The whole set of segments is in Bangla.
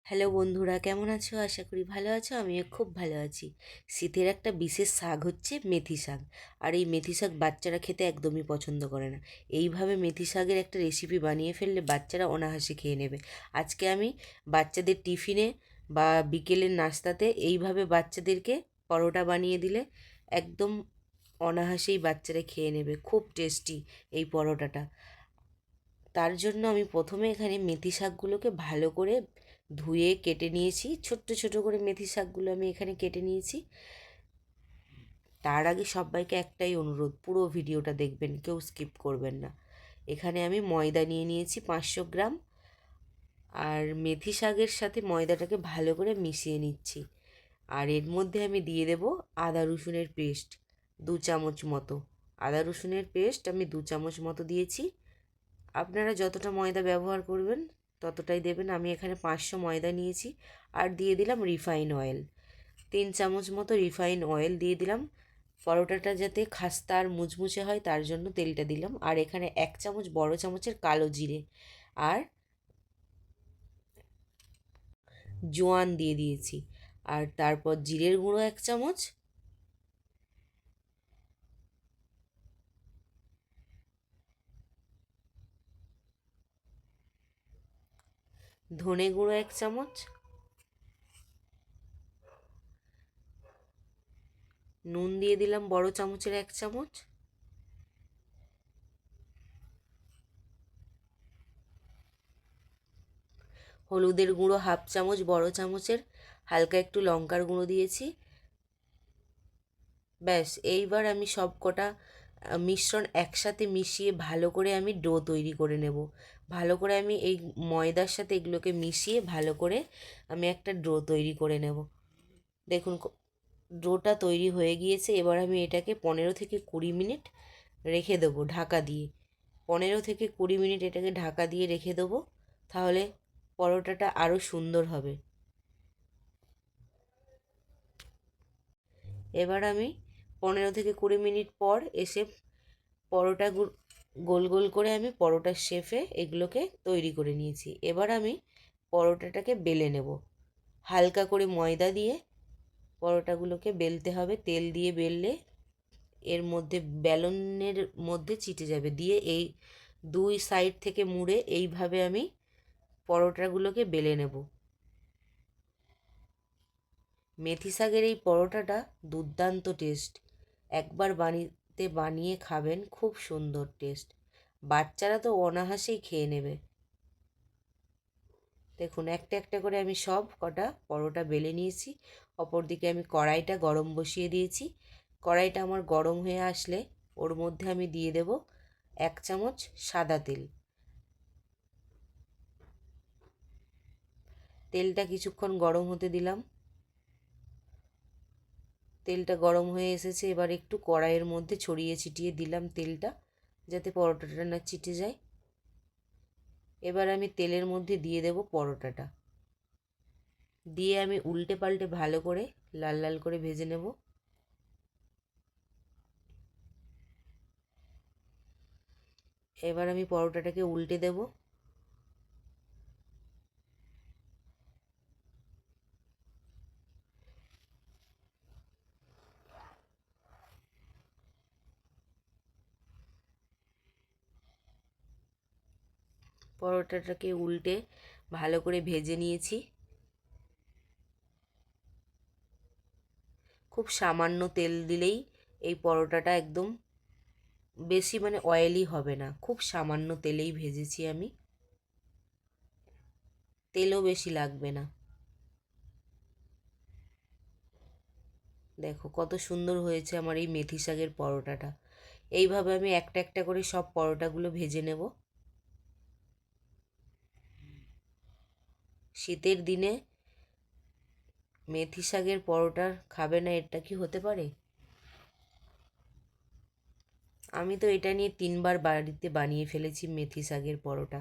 হ্যালো বন্ধুরা, কেমন আছো? আশা করি ভালো আছো। আমিও খুব ভালো আছি। শীতের একটা বিশেষ শাক হচ্ছে মেথি শাক। আর এই মেথি শাক বাচ্চারা খেতে একদমই পছন্দ করে না। এইভাবে মেথি শাকের একটা রেসিপি বানিয়ে ফেললে বাচ্চারা অনায়াসে খেয়ে নেবে। আজকে আমি বাচ্চাদের টিফিনে বা বিকেলের নাস্তাতে এইভাবে বাচ্চাদেরকে পরোটা বানিয়ে দিলে একদম অনায়াসেই বাচ্চারা খেয়ে নেবে। খুব টেস্টি এই পরোটাটা। তার জন্য আমি প্রথমে এখানে মেথি শাকগুলোকে ভালো করে ধুয়ে কেটে নিয়েছি। ছোট্ট ছোট করে মেথি শাকগুলো আমি এখানে কেটে নিয়েছি। তার আগে সবাইকে একটাই অনুরোধ, পুরো ভিডিওটা দেখবেন, কেউ স্কিপ করবেন না। এখানে আমি ময়দা নিয়ে নিয়েছি 500 গ্রাম। আর মেথি শাকের সাথে ময়দাটাকে ভালো করে মিশিয়ে নিচ্ছি। আর এর মধ্যে আমি দিয়ে দেব আদা রসুনের পেস্ট 2 চামচ মতো। আদা রসুনের পেস্ট আমি 2 চামচ মতো দিয়েছি। আপনারা যতটা ময়দা ব্যবহার করবেন ততটাই দেবেন। আমি এখানে 500 ময়দা নিয়েছি। আর দিয়ে দিলাম রিফাইন অয়েল, 3 চামচ মতো রিফাইন অয়েল দিয়ে দিলাম। পরোটাটা যাতে খাস্তা আর মুচমুচে হয় তার জন্য তেলটা দিলাম। আর এখানে 1 চামচ বড় চামচের কালো জিরে আর জোয়ান দিয়ে দিয়েছি। আর তারপর জিরের গুঁড়ো 1 চামচ, ধনে গুঁড়ো 1 চামচ, নুন দিয়ে দিলাম বড় চামচের 1 চামচ, হলুদের গুঁড়ো 1/2 চামচ বড় চামচের, হালকা একটু লঙ্কার গুঁড়ো দিয়েছি। ব্যাস, এইবার আমি সব কটা মিশ্রণ একসাথে মিশিয়ে ভালো করে আমি ডো তৈরি করে নেব। ভালো করে আমি এই ময়দার সাথে এগুলোকে মিশিয়ে ভালো করে আমি একটা ডো তৈরি করে নেব। দেখুন ডোটা তৈরি হয়ে গিয়েছে। এবার আমি এটাকে 15 থেকে 20 মিনিট রেখে দেবো ঢাকা দিয়ে। 15 থেকে 20 মিনিট এটাকে ঢাকা দিয়ে রেখে দেবো, তাহলে পরোটাটা আরও সুন্দর হবে। এবার আমি 15 থেকে 20 মিনিট পর এসে পরোটা গোল গোল করে আমি পরোটার শেপে এগুলোকে তৈরি করে নিয়েছি। এবার আমি পরোটাটাকে বেলে নেব। হালকা করে ময়দা দিয়ে পরোটাগুলোকে বেলতে হবে। তেল দিয়ে বেললে এর মধ্যে বেলনের মধ্যে চিটে যাবে, দিয়ে এই দুই সাইড থেকে মুড়ে এইভাবে আমি পরোটাগুলোকে বেলে নেব। মেথি শাকের এই পরোটাটা দুর্দান্ত টেস্ট। একবার বানিয়ে খাবেন, খুব সুন্দর টেস্ট। বাচ্চারা তো অনায়াসেই খেয়ে নেবে। দেখুন একটা একটা করে আমি সব কটা পরোটা বেলে নিয়েছি। অপরদিকে আমি কড়াইটা গরম বসিয়ে দিয়েছি। কড়াইটা আমার গরম হয়ে আসলে ওর মধ্যে আমি দিয়ে দেব 1 চামচ সাদা তেল। তেলটা কিছুক্ষণ গরম হতে দিলাম। তেলটা গরম হয়ে এসেছে। এবার একটু কড়াইয়ের মধ্যে ছড়িয়ে ছিটিয়ে দিলাম তেলটা, যাতে পরোটাটা না চিটে যায়। এবার আমি তেলের মধ্যে দিয়ে দেব পরোটাটা, দিয়ে আমি উল্টে পাল্টে ভালো করে লাল লাল করে ভেজে নেব। এবার আমি পরোটাটাকে উল্টে দেব। পরোটাটাকে উল্টে ভালো করে ভেজে নিয়েছি। খুব সামান্য তেল দিলেই এই পরোটাটা একদম বেশি অয়েলি হবে না। খুব সামান্য তেলেই ভেজেছি আমি, তেলও বেশি লাগবে না। দেখো কত সুন্দর হয়েছে আমার এই মেথি শাকের পরোটাটা। এইভাবে আমি একটা একটা করে সব পরোটাগুলো ভেজে নেব। শীতের দিনে মেথি শাকের পরোটা খাবে না, এটা কি হতে পারে? আমি তো এটা নিয়ে 3বার বাড়িতে বানিয়ে ফেলেছি মেথি শাকের পরোটা।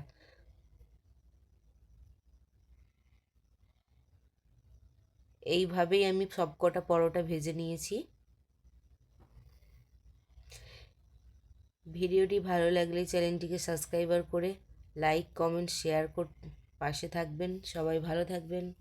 এইভাবেই আমি সবকটা পরোটা ভেজে নিয়েছি। ভিডিওটি ভালো লাগলে চ্যানেলটিকে সাবস্ক্রাইবার করে লাইক কমেন্ট শেয়ার পাশে থাকবেন, সবাই ভালো থাকবেন।